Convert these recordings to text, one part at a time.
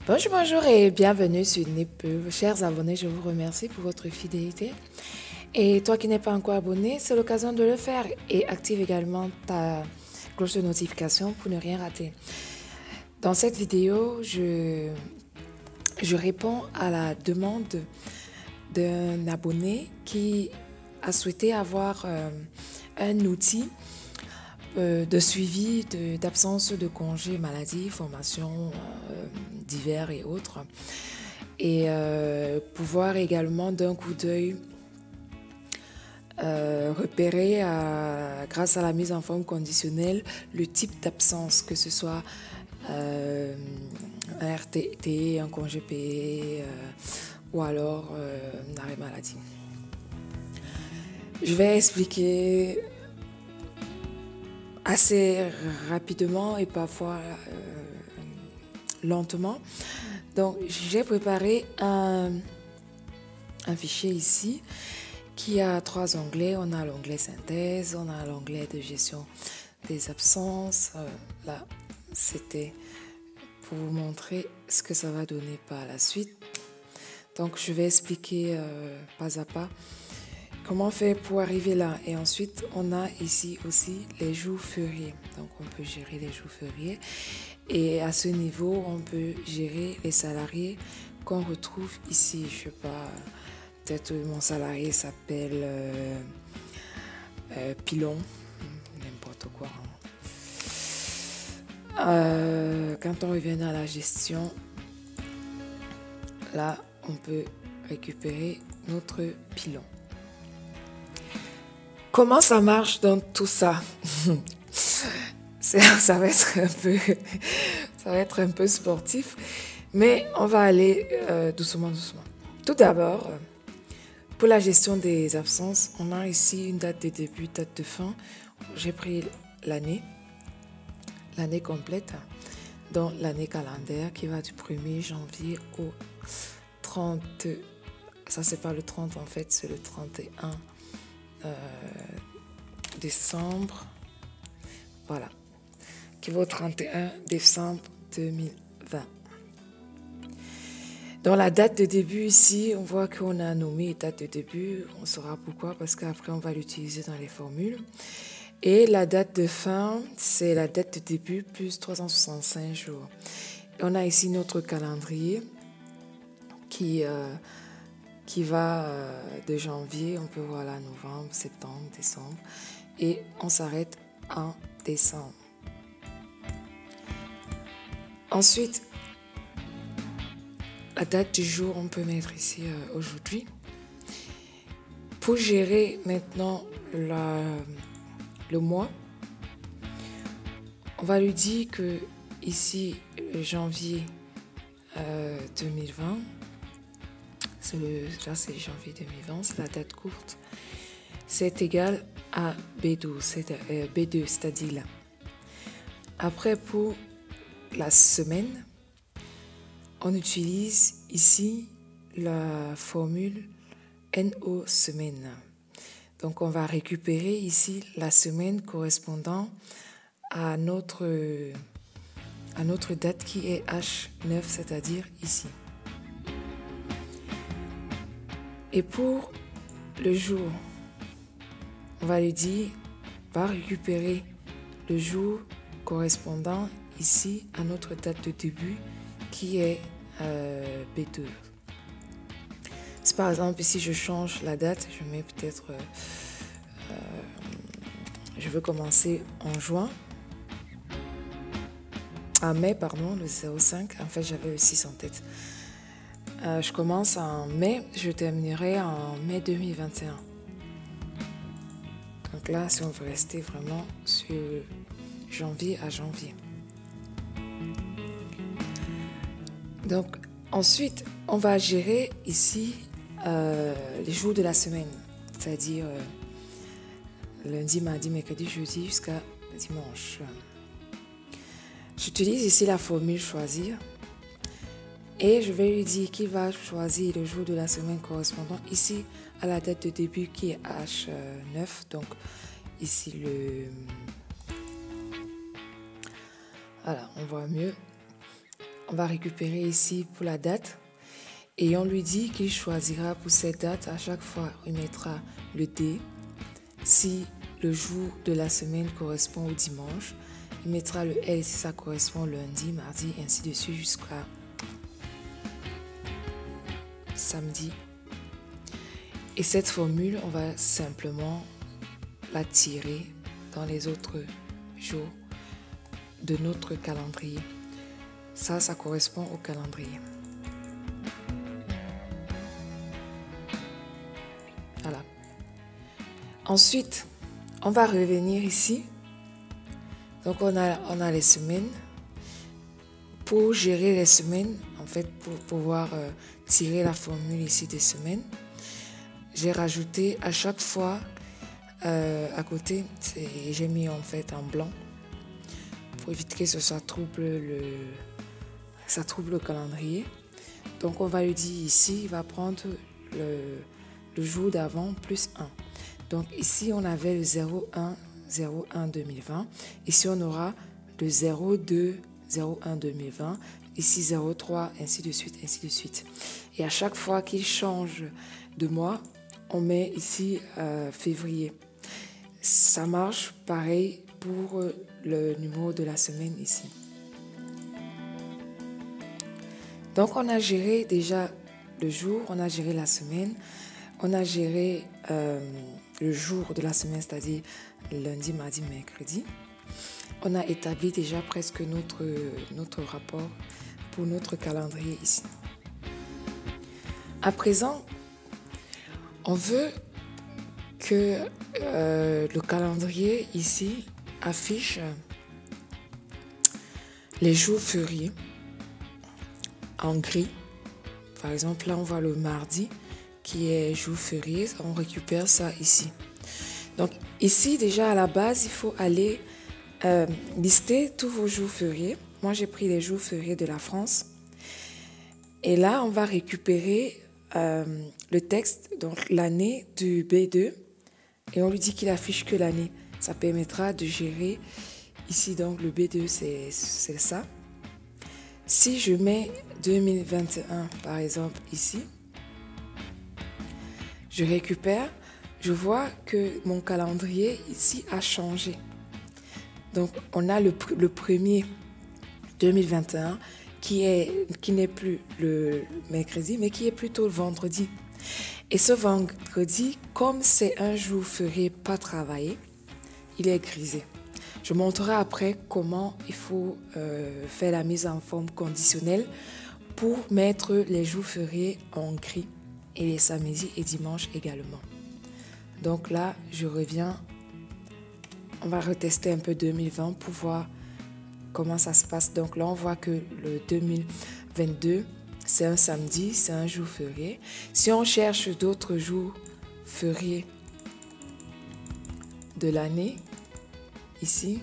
Bonjour et bienvenue sur Nipeux. Chers abonnés, je vous remercie pour votre fidélité. Et toi qui n'es pas encore abonné, c'est l'occasion de le faire et active également ta cloche de notification pour ne rien rater. Dans cette vidéo, je réponds à la demande d'un abonné qui a souhaité avoir un outil de suivi d'absence de congé maladie, formation divers et autres. Et pouvoir également d'un coup d'œil repérer grâce à la mise en forme conditionnelle le type d'absence, que ce soit un RTT, un congé payé ou alors un arrêt maladie. Je vais expliquer assez rapidement et parfois lentement. Donc, j'ai préparé un fichier ici qui a 3 onglets. On a l'onglet synthèse, on a l'onglet de gestion des absences. Là, c'était pour vous montrer ce que ça va donner par la suite. Donc, je vais expliquer pas à pas comment faire pour arriver là. Et ensuite, on a ici aussi les jours fériés. Donc, on peut gérer les jours fériés. Et à ce niveau, on peut gérer les salariés qu'on retrouve ici. Je sais pas, peut-être mon salarié s'appelle Pilon, n'importe quoi. Quand on revient à la gestion, là, on peut récupérer notre Pilon. Comment ça marche dans tout ça? Ça va être un peu sportif, mais on va aller doucement. Tout d'abord, pour la gestion des absences, on a ici une date de début, date de fin. J'ai pris l'année complète, donc l'année calendaire qui va du 1er janvier au 30. Ça, c'est pas le 30 en fait, c'est le 31 décembre. Voilà, qui va au 31 décembre 2020. Dans la date de début ici, on voit qu'on a nommé date de début. On saura pourquoi, parce qu'après, on va l'utiliser dans les formules. Et la date de fin, c'est la date de début plus 365 jours. Et on a ici notre calendrier qui va de janvier, on peut voir là novembre, septembre, décembre. Et on s'arrête en décembre. Ensuite, la date du jour, on peut mettre ici aujourd'hui. Pour gérer maintenant le mois, on va lui dire que ici, janvier 2020, là c'est janvier 2020, c'est la date courte, c'est égal à B12, B2, c'est-à-dire là. Après, pour la semaine, on utilise ici la formule NO semaine. Donc, on va récupérer ici la semaine correspondant à notre date qui est H9, c'est-à-dire ici. Et pour le jour, on va lui dire, va récupérer le jour correspondant ici à notre date de début qui est B2. Si par exemple ici je change la date, je mets peut-être je veux commencer en juin, mai pardon, le 05, en fait j'avais le 6 en tête. Je commence en mai, je terminerai en mai 2021. Donc là, si on veut rester vraiment sur janvier à janvier. Donc ensuite, on va gérer ici les jours de la semaine, c'est-à-dire lundi, mardi, mercredi, jeudi jusqu'à dimanche. J'utilise ici la formule choisir et je vais lui dire qu'il va choisir le jour de la semaine correspondant ici à la date de début qui est H9, donc ici voilà, on voit mieux. on va récupérer ici pour la date. Et on lui dit qu'il choisira pour cette date, à chaque fois, il mettra le D. Si le jour de la semaine correspond au dimanche, il mettra le L si ça correspond au lundi, mardi, ainsi de suite jusqu'à samedi. Et cette formule, on va simplement la tirer dans les autres jours de notre calendrier. Ça correspond au calendrier. Voilà. Ensuite, on va revenir ici. Donc, on a les semaines. Pour gérer les semaines, en fait, pour pouvoir tirer la formule ici des semaines, j'ai rajouté à chaque fois à côté, j'ai mis en fait en blanc pour éviter que ça trouble le calendrier. Donc, on va lui dire ici, il va prendre le jour d'avant plus 1. Donc ici, on avait le 01/01/2020. Ici, on aura le 02/01/2020. Ici, 03, ainsi de suite, ainsi de suite. Et à chaque fois qu'il change de mois, on met ici février. Ça marche pareil pour le numéro de la semaine ici. Donc, on a géré déjà le jour, on a géré la semaine, on a géré le jour de la semaine, c'est-à-dire lundi, mardi, mercredi. On a établi déjà presque notre rapport pour notre calendrier ici. À présent, on veut que le calendrier ici affiche les jours fériés en gris. Par exemple, là, on voit le mardi qui est jour férié. On récupère ça ici. Donc, ici, déjà, à la base, il faut aller lister tous vos jours fériés. Moi, j'ai pris les jours fériés de la France. Et là, on va récupérer le texte, donc l'année du B2. Et on lui dit qu'il affiche que l'année. Ça permettra de gérer ici, donc le B2, c'est ça. Si je mets 2021, par exemple, ici, je récupère, je vois que mon calendrier ici a changé. Donc, on a le premier 2021 qui n'est plus le mercredi, mais qui est plutôt le vendredi. Et ce vendredi, comme c'est un jour férié pas travaillé, il est grisé. Je montrerai après comment il faut faire la mise en forme conditionnelle pour mettre les jours fériés en gris et les samedis et dimanches également. Donc là, je reviens. On va retester un peu 2020 pour voir comment ça se passe. Donc là, on voit que le 2022, c'est un samedi, c'est un jour férié. Si on cherche d'autres jours fériés de l'année, ici,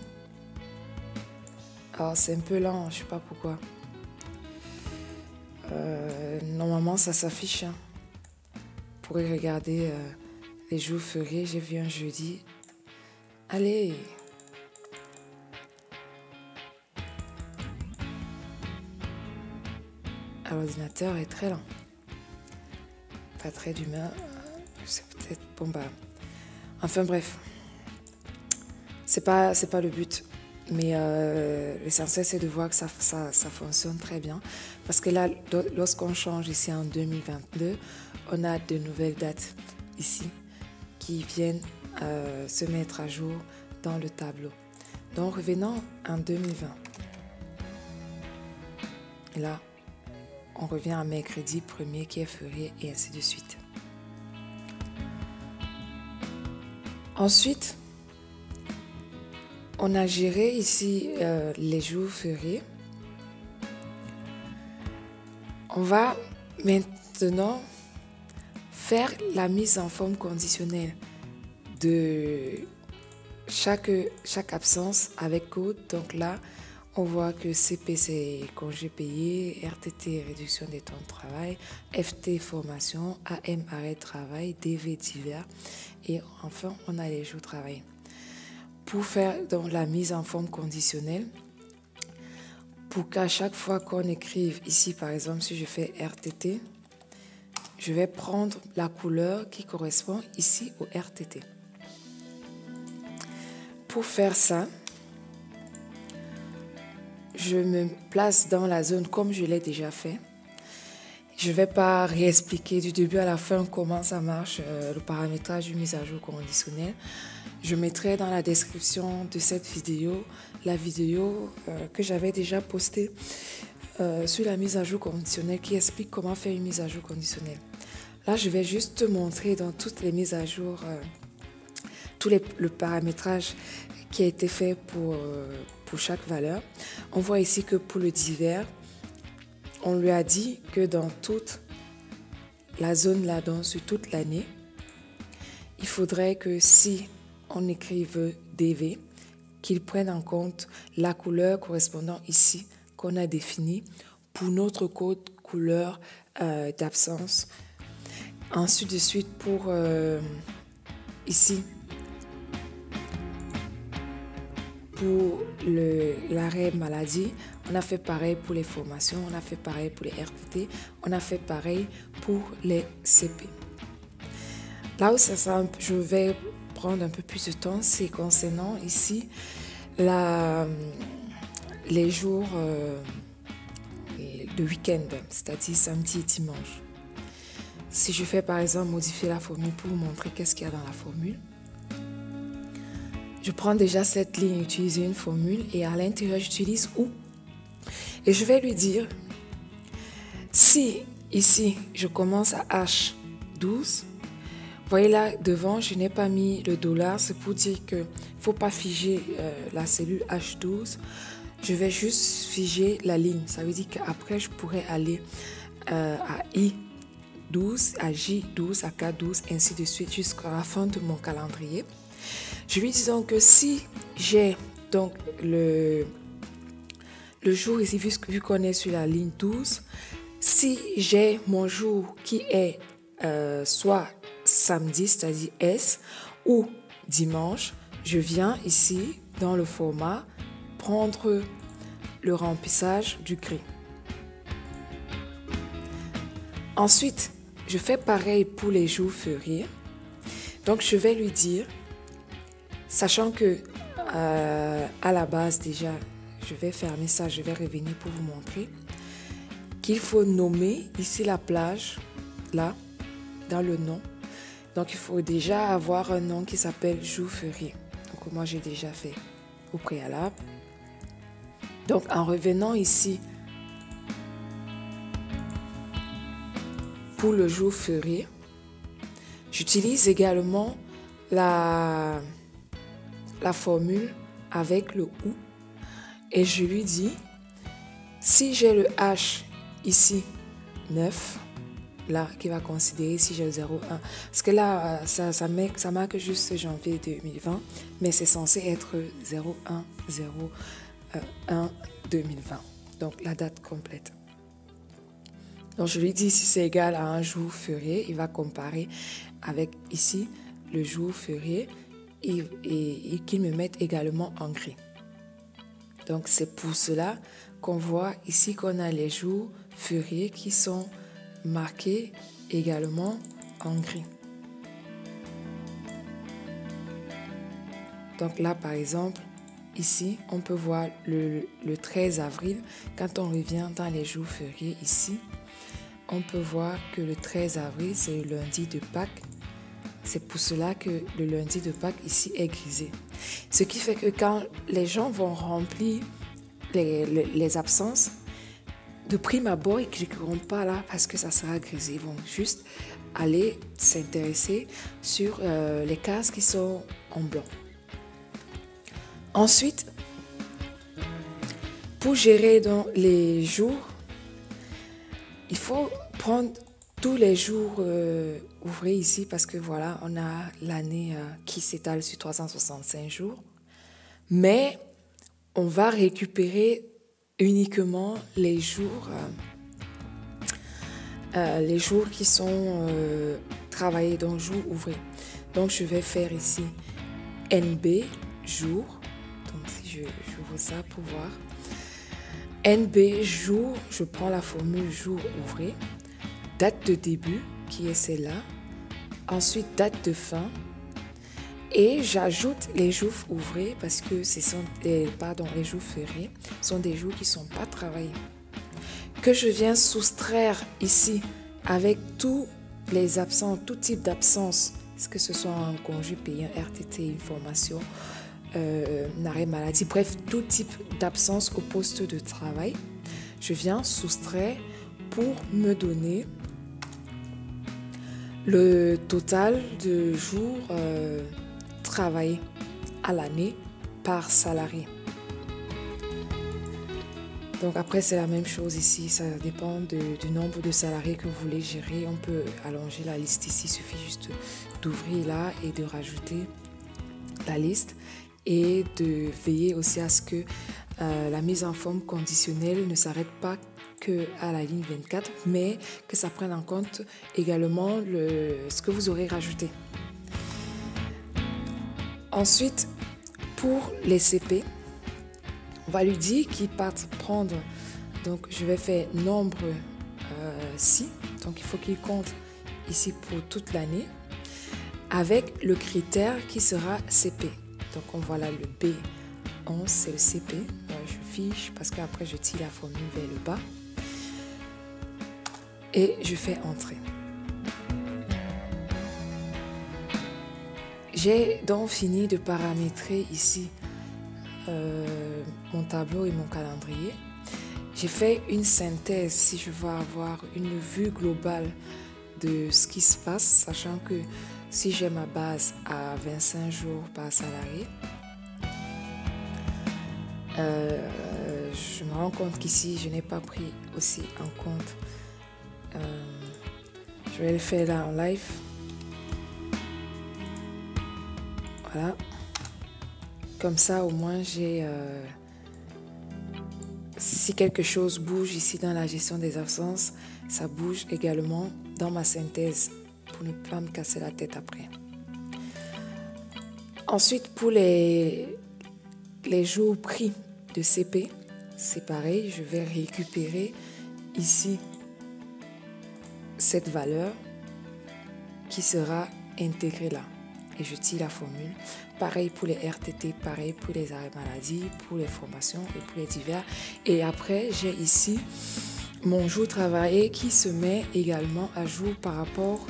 alors c'est un peu lent, je ne sais pas pourquoi. Normalement, ça s'affiche. Hein. Vous pourrez regarder les jours fériés. J'ai vu un jeudi. Allez! L'ordinateur est très lent. Pas très d'humain. C'est peut-être... Bon bah... Enfin bref. C'est pas le but. Mais l'essentiel, c'est de voir que ça fonctionne très bien. Parce que là, lorsqu'on change ici en 2022, on a de nouvelles dates ici qui viennent se mettre à jour dans le tableau. Donc, revenons en 2020. Et là, on revient à mercredi 1er qui est férié et ainsi de suite. Ensuite, on a géré ici les jours fériés. On va maintenant faire la mise en forme conditionnelle de chaque absence avec code. Donc là, on voit que CP, c'est congé payé, RTT, réduction des temps de travail, FT, formation, AM, arrêt de travail, DV, divers. Et enfin, on a les jours travaillés. Pour faire donc la mise en forme conditionnelle, pour qu'à chaque fois qu'on écrive ici, par exemple, si je fais RTT, je vais prendre la couleur qui correspond ici au RTT. Pour faire ça, je me place dans la zone comme je l'ai déjà fait. Je ne vais pas réexpliquer du début à la fin comment ça marche, le paramétrage du mise à jour conditionnelle. Je mettrai dans la description de cette vidéo la vidéo que j'avais déjà postée sur la mise à jour conditionnelle qui explique comment faire une mise à jour conditionnelle. Là, je vais juste te montrer dans toutes les mises à jour, le paramétrage qui a été fait pour chaque valeur. On voit ici que pour le divers, on lui a dit que dans toute la zone là-dedans, sur toute l'année, il faudrait que si on écrive DV, qu'il prenne en compte la couleur correspondant ici qu'on a définie pour notre code couleur d'absence. Ensuite de suite pour ici, pour l'arrêt maladie, on a fait pareil pour les formations, on a fait pareil pour les RTT, on a fait pareil pour les CP. Là où je vais prendre un peu plus de temps, c'est concernant ici les jours de week-end, c'est-à-dire samedi et dimanche. Si je fais par exemple modifier la formule pour vous montrer qu'est-ce qu'il y a dans la formule, je prends déjà cette ligne, utiliser une formule et à l'intérieur j'utilise OU. Et je vais lui dire, si ici je commence à H12, voyez là devant je n'ai pas mis le $, c'est pour dire qu'il ne faut pas figer la cellule H12, je vais juste figer la ligne. Ça veut dire qu'après je pourrais aller à I12, à J12, à K12, ainsi de suite jusqu'à la fin de mon calendrier. Je lui dis donc que si j'ai donc le jour ici, vu qu'on est sur la ligne 12, si j'ai mon jour qui est soit samedi, c'est-à-dire S, ou dimanche, je viens ici dans le format prendre le remplissage du gris. Ensuite, je fais pareil pour les jours fériés. Donc, je vais lui dire, sachant que à la base déjà, je vais fermer ça, je vais revenir pour vous montrer qu'il faut nommer ici la plage, là, dans le nom. Donc, il faut déjà avoir un nom qui s'appelle jour férié. Donc, moi, j'ai déjà fait au préalable. Donc, en revenant ici, pour le jour férié, j'utilise également la formule avec le OU et je lui dis, si j'ai le H ici, 9, là, qui va considérer si j'ai le 0,1, parce que là, ça marque juste janvier 2020, mais c'est censé être 01, 01, 2020, donc la date complète. Donc, je lui dis si c'est égal à un jour férié, il va comparer avec ici le jour férié et qu'il me mette également en gris. Donc, c'est pour cela qu'on voit ici qu'on a les jours fériés qui sont marqués également en gris. Donc là, par exemple, ici, on peut voir le 13 avril. Quand on revient dans les jours fériés ici, on peut voir que le 13 avril, c'est le lundi de Pâques. C'est pour cela que le lundi de Pâques ici est grisé. Ce qui fait que quand les gens vont remplir les absences, de prime abord, ils ne cliqueront pas là parce que ça sera grisé. Ils vont juste aller s'intéresser sur les cases qui sont en blanc. Ensuite, pour gérer donc les jours, il faut prendre tous les jours ouvrés ici parce que voilà, on a l'année qui s'étale sur 365 jours. Mais on va récupérer uniquement les jours qui sont travaillés, donc jours ouvrés. Donc je vais faire ici NB jour. Donc si j'ouvre ça pour voir. NB, jour, je prends la formule jour ouvré. Date de début, qui est celle-là. Ensuite, date de fin. Et j'ajoute les jours ouvrés parce que les jours fériés sont des jours qui ne sont pas travaillés. Que je viens soustraire ici avec tous les absences, tout type d'absence, que ce soit un congé payé, un RTT, une formation, un arrêt maladie, bref, tout type d'absence au poste de travail, je viens soustraire pour me donner le total de jours travaillés à l'année par salarié. Donc après, c'est la même chose ici. Ça dépend du nombre de salariés que vous voulez gérer. On peut allonger la liste ici. Il suffit juste d'ouvrir là et de rajouter la liste et de veiller aussi à ce que la mise en forme conditionnelle ne s'arrête pas qu'à la ligne 24, mais que ça prenne en compte également ce que vous aurez rajouté. Ensuite, pour les CP, on va lui dire qu'il parte prendre, donc je vais faire nombre 6, donc il faut qu'il compte ici pour toute l'année, avec le critère qui sera CP. Donc on voit là le B11, c'est le CP, je fiche parce qu'après je tire la formule vers le bas et je fais entrer. J'ai donc fini de paramétrer ici mon tableau et mon calendrier. J'ai fait une synthèse si je veux avoir une vue globale de ce qui se passe, sachant que si j'ai ma base à 25 jours par salarié, je me rends compte qu'ici, je n'ai pas pris aussi en compte. Je vais le faire là en live. Voilà. Comme ça, au moins, si quelque chose bouge ici dans la gestion des absences, ça bouge également dans ma synthèse pour ne pas me casser la tête après. Ensuite, pour les jours pris de CP, c'est pareil, je vais récupérer ici cette valeur qui sera intégrée là. Et je tire la formule. Pareil pour les RTT, pareil pour les arrêts maladie, pour les formations et pour les divers. Et après, j'ai ici mon jour travaillé qui se met également à jour par rapport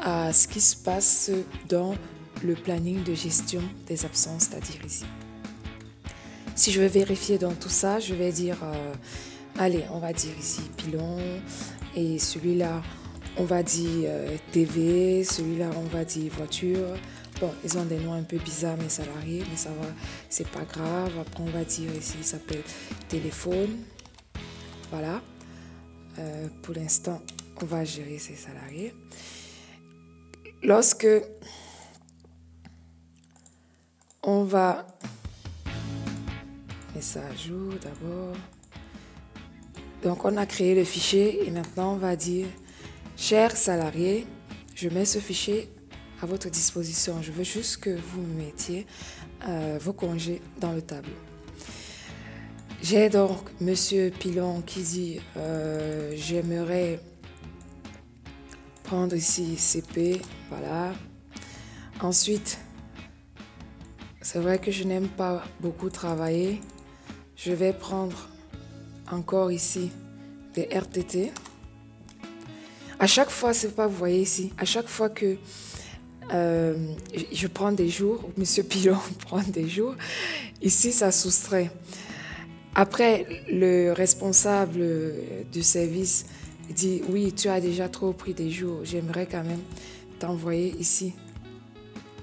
à ce qui se passe dans le planning de gestion des absences, c'est-à-dire ici. Si je veux vérifier dans tout ça, je vais dire, allez, on va dire ici pilon et celui-là, on va dire TV, celui-là, on va dire voiture. Bon, ils ont des noms un peu bizarres, mes salariés, mais ça va, c'est pas grave. Après, on va dire ici, il s'appelle téléphone. Voilà. Pour l'instant, on va gérer ces salariés. Lorsque on va mettre ça à jour d'abord. Donc, on a créé le fichier et maintenant, on va dire chers salariés, je mets ce fichier à votre disposition. Je veux juste que vous mettiez vos congés dans le tableau. J'ai donc Monsieur Pilon qui dit j'aimerais prendre ici CP. Voilà. Ensuite, c'est vrai que je n'aime pas beaucoup travailler. Je vais prendre encore ici des RTT. À chaque fois, c'est pas, vous voyez ici, à chaque fois que je prends des jours, Monsieur Pilon prend des jours, ici, ça soustrait. Après, le responsable du service dit, oui, tu as déjà trop pris des jours, j'aimerais quand même t'envoyer ici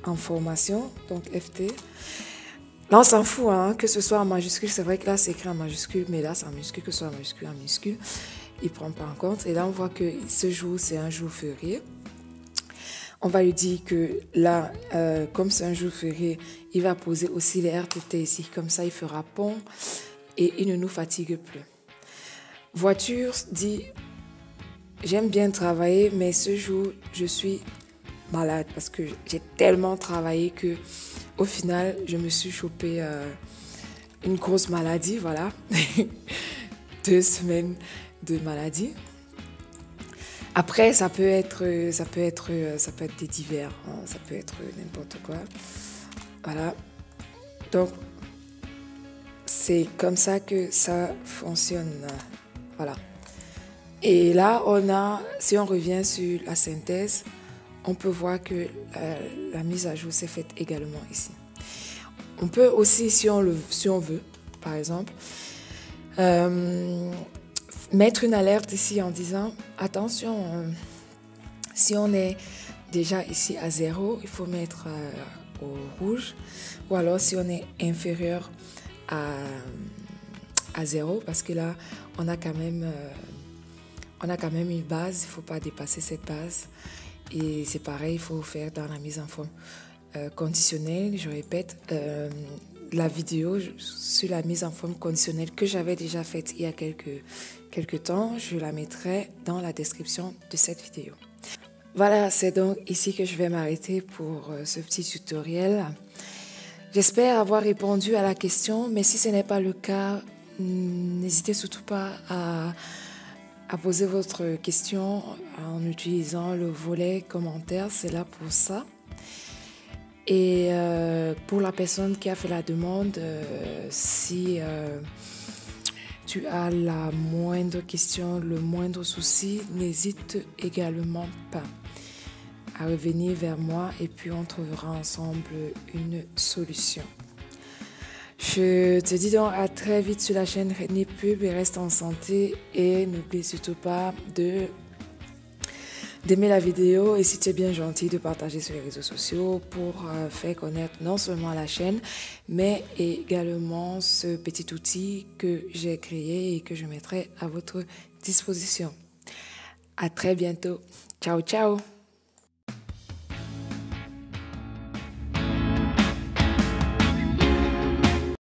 en formation, donc FT. Là, on s'en fout, hein, que ce soit en majuscule, c'est vrai que là, c'est écrit en majuscule, mais là, c'est en minuscule, que ce soit en minuscule, il ne prend pas en compte. Et là, on voit que ce jour, c'est un jour férié. On va lui dire que là, comme c'est un jour férié, il va poser aussi les RTT ici. Comme ça, il fera pont et il ne nous fatigue plus. Voiture dit, j'aime bien travailler, mais ce jour, je suis malade parce que j'ai tellement travaillé que au final, je me suis chopé une grosse maladie, voilà. 2 semaines de maladie. Après, ça peut être des divers, hein, ça peut être n'importe quoi. Voilà. Donc, c'est comme ça que ça fonctionne. Voilà. Et là, si on revient sur la synthèse, on peut voir que la mise à jour s'est faite également ici. On peut aussi, si on veut, par exemple, mettre une alerte ici en disant attention, si on est déjà ici à 0, il faut mettre au rouge, ou alors si on est inférieur à 0, parce que là on a quand même une base, il ne faut pas dépasser cette base. Et c'est pareil, il faut faire dans la mise en forme conditionnelle. Je répète, la vidéo sur la mise en forme conditionnelle que j'avais déjà faite il y a quelques temps, je la mettrai dans la description de cette vidéo. Voilà, c'est donc ici que je vais m'arrêter pour ce petit tutoriel. J'espère avoir répondu à la question, mais si ce n'est pas le cas, n'hésitez surtout pas à poser votre question en utilisant le volet commentaires, c'est là pour ça. Et pour la personne qui a fait la demande, si tu as la moindre question, le moindre souci, n'hésite également pas à revenir vers moi et puis on trouvera ensemble une solution. Je te dis donc à très vite sur la chaîne Redney Pub et reste en santé et n'oublie surtout pas d'aimer la vidéo et si tu es bien gentil de partager sur les réseaux sociaux pour faire connaître non seulement la chaîne mais également ce petit outil que j'ai créé et que je mettrai à votre disposition. À très bientôt. Ciao, ciao!